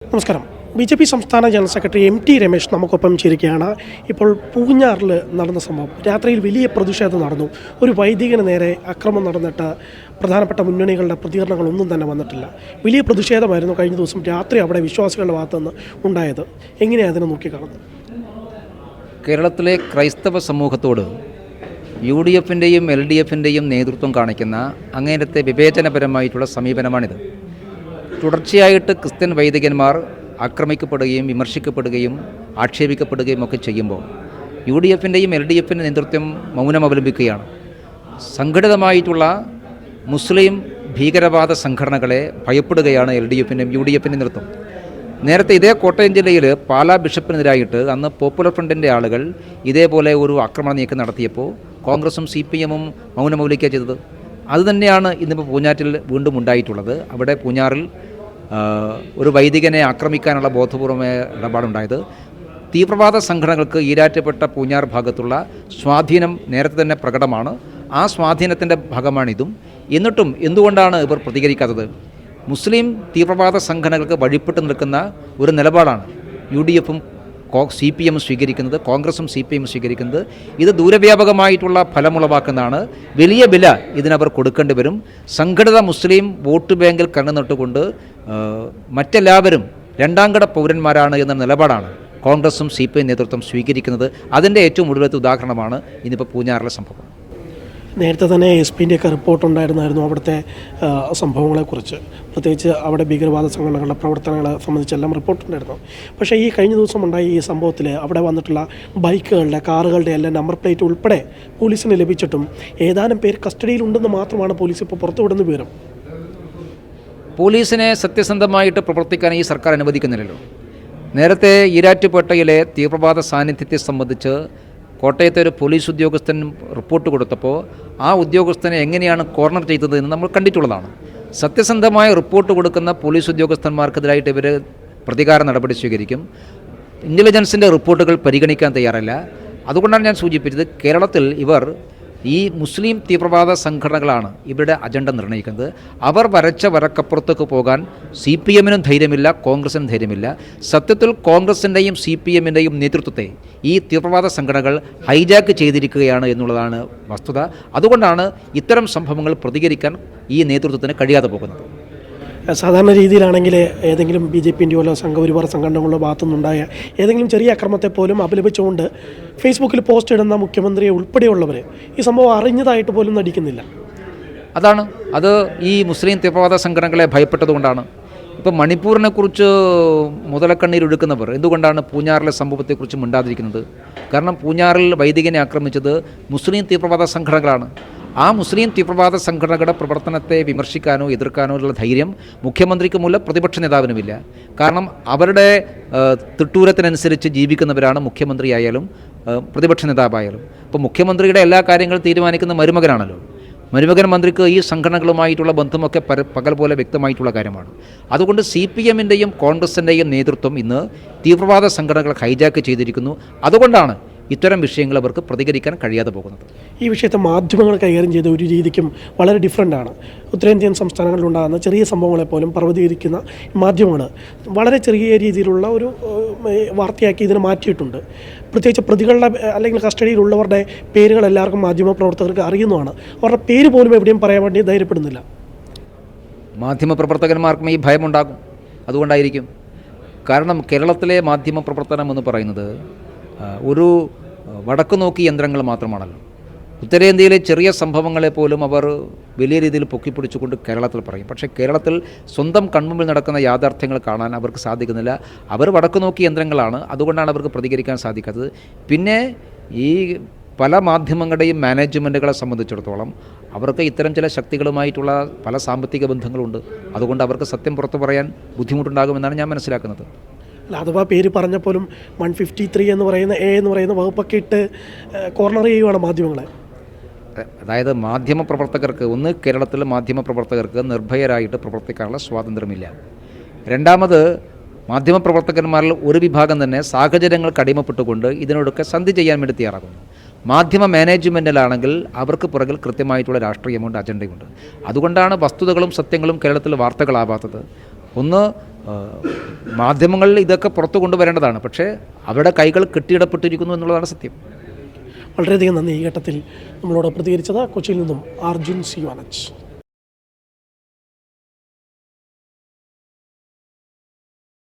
നമസ്കാരം. ബി.ജെ.പി. സംസ്ഥാന general secretary എം.ടി. Ramesh നമുക്കൊപ്പം ചേരുകയാണ്. ഇപ്പോൾ പൂഞ്ഞാറിൽ നടന്ന സംഭവം, രാത്രിയിൽ വലിയ പ്രതിഷേധം നടന്നു. ഒരു വൈദികന് നേരെ അക്രമം നടന്നിട്ട് പ്രധാനപ്പെട്ട മുന്നണികളുടെ പ്രതികരണങ്ങളൊന്നും തന്നെ വന്നിട്ടില്ല. വലിയ പ്രതിഷേധമായിരുന്നു കഴിഞ്ഞ ദിവസം രാത്രി അവിടെ വിശ്വാസികളുടെ ഭാഗത്തുനിന്ന് ഉണ്ടായത്. എങ്ങനെയാണ് അതിനെ നോക്കിക്കാണുന്നത്? കേരളത്തിലെ ക്രൈസ്തവ സമൂഹത്തോട് UDF-ൻ്റെയും LDF-ൻ്റെയും നേതൃത്വം കാണിക്കുന്ന അങ്ങേയറ്റത്തെ വിവേചനപരമായിട്ടുള്ള സമീപനമാണിത്. തുടർച്ചയായിട്ട് ക്രിസ്ത്യൻ വൈദികന്മാർ ആക്രമിക്കപ്പെടുകയും വിമർശിക്കപ്പെടുകയും ആക്ഷേപിക്കപ്പെടുകയും ഒക്കെ ചെയ്യുമ്പോൾ UDF-ൻ്റെയും LDF-ൻ്റെ നേതൃത്വം മൗനം അവലംബിക്കുകയാണ്. സംഘടിതമായിട്ടുള്ള മുസ്ലിം ഭീകരവാദ സംഘടനകളെ ഭയപ്പെടുകയാണ് LDF-ൻ്റെയും UDF-ൻ്റെയും നേതൃത്വം. നേരത്തെ ഇതേ കോട്ടയം ജില്ലയിൽ പാലാ ബിഷപ്പിനെതിരായിട്ട് അന്ന് പോപ്പുലർ ഫ്രണ്ടിൻ്റെ ആളുകൾ ഇതേപോലെ ഒരു ആക്രമണ നീക്കം നടത്തിയപ്പോൾ കോൺഗ്രസും CPM-ഉം മൗനം അവലംബിക്കുക ചെയ്തത്. അതുതന്നെയാണ് ഇന്നിപ്പോൾ പൂഞ്ഞാറ്റിൽ വീണ്ടും ഉണ്ടായിട്ടുള്ളത്. അവിടെ പൂഞ്ഞാറിൽ ഒരു വൈദികനെ ആക്രമിക്കാനുള്ള ബോധപൂർവമായ ഇടപാടുണ്ടായത്. തീവ്രവാദ സംഘടനകൾക്ക് ഈരാറ്റപ്പെട്ട പൂഞ്ഞാർ ഭാഗത്തുള്ള സ്വാധീനം നേരത്തെ തന്നെ പ്രകടമാണ്. ആ സ്വാധീനത്തിൻ്റെ ഭാഗമാണിതും. എന്നിട്ടും എന്തുകൊണ്ടാണ് ഇവർ പ്രതികരിക്കാത്തത്? മുസ്ലിം തീവ്രവാദ സംഘടനകൾക്ക് വഴിപ്പെട്ട് നിൽക്കുന്ന ഒരു നിലപാടാണ് UDF-ഉം CPM സ്വീകരിക്കുന്നത്, കോൺഗ്രസും CPM സ്വീകരിക്കുന്നത്. ഇത് ദൂരവ്യാപകമായിട്ടുള്ള ഫലമുളവാക്കുന്നതാണ്. വലിയ വില ഇതിനവർ കൊടുക്കേണ്ടി വരും. സംഘടിത മുസ്ലിം വോട്ട് ബാങ്കിൽ കണ്ണുനട്ടുകൊണ്ട് മറ്റെല്ലാവരും രണ്ടാംകിട പൗരന്മാരാണ് എന്ന നിലപാടാണ് കോൺഗ്രസും CPM നേതൃത്വം സ്വീകരിക്കുന്നത്. അതിൻ്റെ ഏറ്റവും ഒടുവിലത്തെ ഉദാഹരണമാണ് ഇന്നിപ്പോൾ പൂഞ്ഞാറിലെ സംഭവം. നേരത്തെ തന്നെ SP-ൻ്റെയൊക്കെ റിപ്പോർട്ടുണ്ടായിരുന്നു അവിടുത്തെ സംഭവങ്ങളെക്കുറിച്ച്, പ്രത്യേകിച്ച് അവിടെ ഭീകരവാദ സംഘടനകളുടെ പ്രവർത്തനങ്ങളെ സംബന്ധിച്ചെല്ലാം റിപ്പോർട്ടുണ്ടായിരുന്നു. പക്ഷേ ഈ കഴിഞ്ഞ ദിവസം ഉണ്ടായ ഈ സംഭവത്തിൽ അവിടെ വന്നിട്ടുള്ള ബൈക്കുകളുടെ, കാറുകളുടെ എല്ലാം നമ്പർ പ്ലേറ്റ് ഉൾപ്പെടെ പോലീസിന് ലഭിച്ചിട്ടും ഏതാനും പേർ കസ്റ്റഡിയിലുണ്ടെന്ന് മാത്രമാണ് പോലീസ് ഇപ്പോൾ പുറത്തുവിടുന്ന വിവരം. പോലീസിനെ സത്യസന്ധമായിട്ട് പ്രവർത്തിക്കാൻ ഈ സർക്കാർ അനുവദിക്കുന്നില്ലല്ലോ. നേരത്തെ ഈരാറ്റുപേട്ടയിലെ തീവ്രവാദ സാന്നിധ്യത്തെ സംബന്ധിച്ച് കോട്ടയത്തെ ഒരു പോലീസ് ഉദ്യോഗസ്ഥൻ റിപ്പോർട്ട് കൊടുത്തപ്പോൾ ആ ഉദ്യോഗസ്ഥനെ എങ്ങനെയാണ് കോർണർ ചെയ്തത് എന്ന് നമ്മൾ കണ്ടിട്ടുള്ളതാണ്. സത്യസന്ധമായ റിപ്പോർട്ട് കൊടുക്കുന്ന പോലീസ് ഉദ്യോഗസ്ഥന്മാർക്കെതിരായിട്ട് ഇവർ പ്രതികാര നടപടി സ്വീകരിക്കും. ഇൻ്റലിജൻസിൻ്റെ റിപ്പോർട്ടുകൾ പരിഗണിക്കാൻ തയ്യാറല്ല. അതുകൊണ്ടാണ് ഞാൻ സൂചിപ്പിച്ചത്, കേരളത്തിൽ ഇവർ ഈ മുസ്ലിം തീവ്രവാദ സംഘടനകളാണ് ഇവരുടെ അജണ്ട നിർണ്ണയിക്കുന്നത്. അവർ വരച്ച വരക്കപ്പുറത്തേക്ക് പോകാൻ CPM-നും ധൈര്യമില്ല, കോൺഗ്രസിനും ധൈര്യമില്ല. സത്യത്തിൽ കോൺഗ്രസിൻ്റെയും CPM-ൻ്റെയും നേതൃത്വത്തെ ഈ തീവ്രവാദ സംഘടനകൾ ഹൈജാക്ക് ചെയ്തിരിക്കുകയാണ് എന്നുള്ളതാണ് വസ്തുത. അതുകൊണ്ടാണ് ഇത്തരം സംഭവങ്ങൾ പ്രതികരിക്കാൻ ഈ നേതൃത്വത്തിന് കഴിയാതെ പോകുന്നത്. സാധാരണ രീതിയിലാണെങ്കിൽ ഏതെങ്കിലും BJP-ൻ്റെയോ സംഘപരിവാർ സംഘടനകളുടെ ഭാഗത്തുനിന്നുണ്ടായ ഏതെങ്കിലും ചെറിയ അക്രമത്തെ പോലും അപലപിച്ചുകൊണ്ട് ഫേസ്ബുക്കിൽ പോസ്റ്റ് ഇടുന്ന മുഖ്യമന്ത്രിയെ ഉൾപ്പെടെയുള്ളവർ ഈ സംഭവം അറിഞ്ഞതായിട്ട് പോലും നടിക്കുന്നില്ല. അത് ഈ മുസ്ലിം തീവ്രവാദ സംഘടനകളെ ഭയപ്പെട്ടതുകൊണ്ടാണ്. ഇപ്പോൾ മണിപ്പൂരിനെക്കുറിച്ച് മുതലക്കണ്ണീരൊഴുക്കുന്നവർ എന്തുകൊണ്ടാണ് പൂഞ്ഞാറിലെ സംഭവത്തെക്കുറിച്ച് മിണ്ടാതിരിക്കുന്നത്? കാരണം പൂഞ്ഞാറിൽ വൈദികനെ ആക്രമിച്ചത് മുസ്ലിം തീവ്രവാദ സംഘടനകളാണ്. ആ മുസ്ലിം തീവ്രവാദ സംഘടനകളുടെ പ്രവർത്തനത്തെ വിമർശിക്കാനോ എതിർക്കാനോ ഉള്ള ധൈര്യം മുഖ്യമന്ത്രിക്കുമില്ല, പ്രതിപക്ഷ നേതാവിനുമില്ല. കാരണം അവരുടെ തിട്ടൂരത്തിനനുസരിച്ച് ജീവിക്കുന്നവരാണ് മുഖ്യമന്ത്രിയായാലും പ്രതിപക്ഷ നേതാവായാലും. ഇപ്പോൾ മുഖ്യമന്ത്രിയുടെ എല്ലാ കാര്യങ്ങളും തീരുമാനിക്കുന്ന മരുമകനാണല്ലോ. മരുമകൻ മന്ത്രിക്ക് ഈ സംഘടനകളുമായിട്ടുള്ള ബന്ധമൊക്കെ പകൽ പോലെ വ്യക്തമായിട്ടുള്ള കാര്യമാണ്. അതുകൊണ്ട് CPM-ൻ്റെയും കോൺഗ്രസിൻ്റെയും നേതൃത്വം ഇന്ന് തീവ്രവാദ സംഘടനകൾ ഹൈജാക്ക് ചെയ്തിരിക്കുന്നു. അതുകൊണ്ടാണ് ഇത്തരം വിഷയങ്ങൾ അവർക്ക് പ്രതികരിക്കാൻ കഴിയാതെ പോകുന്നത്. ഈ വിഷയത്തെ മാധ്യമങ്ങൾ കൈകാര്യം ചെയ്ത ഒരു രീതിക്കും വളരെ ഡിഫറൻ്റാണ്. ഉത്തരേന്ത്യൻ സംസ്ഥാനങ്ങളിലുണ്ടാകുന്ന ചെറിയ സംഭവങ്ങളെപ്പോലും പർവ്വതീകരിക്കുന്ന മാധ്യമങ്ങൾ വളരെ ചെറിയ രീതിയിലുള്ള ഒരു വാർത്തയാക്കി ഇതിനെ മാറ്റിയിട്ടുണ്ട്. പ്രത്യേകിച്ച് പ്രതികളുടെ അല്ലെങ്കിൽ കസ്റ്റഡിയിലുള്ളവരുടെ പേരുകൾ എല്ലാവർക്കും മാധ്യമപ്രവർത്തകർക്ക് അറിയുന്നതാണ്. അവരുടെ പേര് പോലും എവിടെയും പറയാൻ വേണ്ടി ധൈര്യപ്പെടുന്നില്ല. മാധ്യമപ്രവർത്തകന്മാർക്കും ഈ ഭയമുണ്ടാകും. അതുകൊണ്ടായിരിക്കും. കാരണം കേരളത്തിലെ മാധ്യമപ്രവർത്തനം എന്ന് പറയുന്നത് ഒരു വടക്കു നോക്കി യന്ത്രങ്ങൾ മാത്രമാണല്ലോ. ഉത്തരേന്ത്യയിലെ ചെറിയ സംഭവങ്ങളെ പോലും അവർ വലിയ രീതിയിൽ പൊക്കിപ്പിടിച്ചുകൊണ്ട് കേരളത്തിൽ പറയും. പക്ഷേ കേരളത്തിൽ സ്വന്തം കൺമുമ്പിൽ നടക്കുന്ന യാഥാർത്ഥ്യങ്ങൾ കാണാൻ അവർക്ക് സാധിക്കുന്നില്ല. അവർ വടക്കു നോക്കി യന്ത്രങ്ങളാണ്. അതുകൊണ്ടാണ് അവർക്ക് പ്രതികരിക്കാൻ സാധിക്കാത്തത്. പിന്നെ ഈ പല മാധ്യമങ്ങളുടെയും മാനേജ്മെൻറ്റുകളെ സംബന്ധിച്ചിടത്തോളം അവർക്ക് ഇത്തരം ചില ശക്തികളുമായിട്ടുള്ള പല സാമ്പത്തിക ബന്ധങ്ങളുണ്ട്. അതുകൊണ്ട് അവർക്ക് സത്യം പുറത്തു പറയാൻ ബുദ്ധിമുട്ടുണ്ടാകുമെന്നാണ് ഞാൻ മനസ്സിലാക്കുന്നത്. അഥവാ പേര് പറഞ്ഞപ്പോലും 153 എന്ന് പറയുന്ന വകുപ്പൊക്കെ ഇട്ട് കോർണർ ചെയ്യുകയാണ് മാധ്യമങ്ങളെ. അതായത് മാധ്യമപ്രവർത്തകർക്ക് കേരളത്തിലെ മാധ്യമപ്രവർത്തകർക്ക് നിർഭയരായിട്ട് പ്രവർത്തിക്കാനുള്ള സ്വാതന്ത്ര്യമില്ല. രണ്ടാമത് മാധ്യമപ്രവർത്തകന്മാരിൽ ഒരു വിഭാഗം തന്നെ സാഹചര്യങ്ങൾക്ക് അടിമപ്പെട്ടുകൊണ്ട് ഇതിനോടൊക്കെ സന്ധി ചെയ്യാൻ വേണ്ടി തയ്യാറാകുന്നു. മാധ്യമ മാനേജ്മെൻറ്റിലാണെങ്കിൽ അവർക്ക് പുറകിൽ കൃത്യമായിട്ടുള്ള രാഷ്ട്രീയമുണ്ട്, അജണ്ടയുണ്ട്. അതുകൊണ്ടാണ് വസ്തുതകളും സത്യങ്ങളും കേരളത്തിൽ വാർത്തകളാവാത്തത്. ഒന്ന് മാധ്യമങ്ങളിൽ ഇതൊക്കെ പുറത്തു കൊണ്ടുവരേണ്ടതാണ്. പക്ഷേ അവരുടെ കൈകൾ കെട്ടിയിടപ്പെട്ടിരിക്കുന്നു എന്നുള്ളതാണ് സത്യം. വളരെയധികം നന്ദി ഈ ഘട്ടത്തിൽ നമ്മളോട് പ്രതികരിച്ചത്. കൊച്ചിയിൽ നിന്നും അർജുൻ സി വാനച്ച്.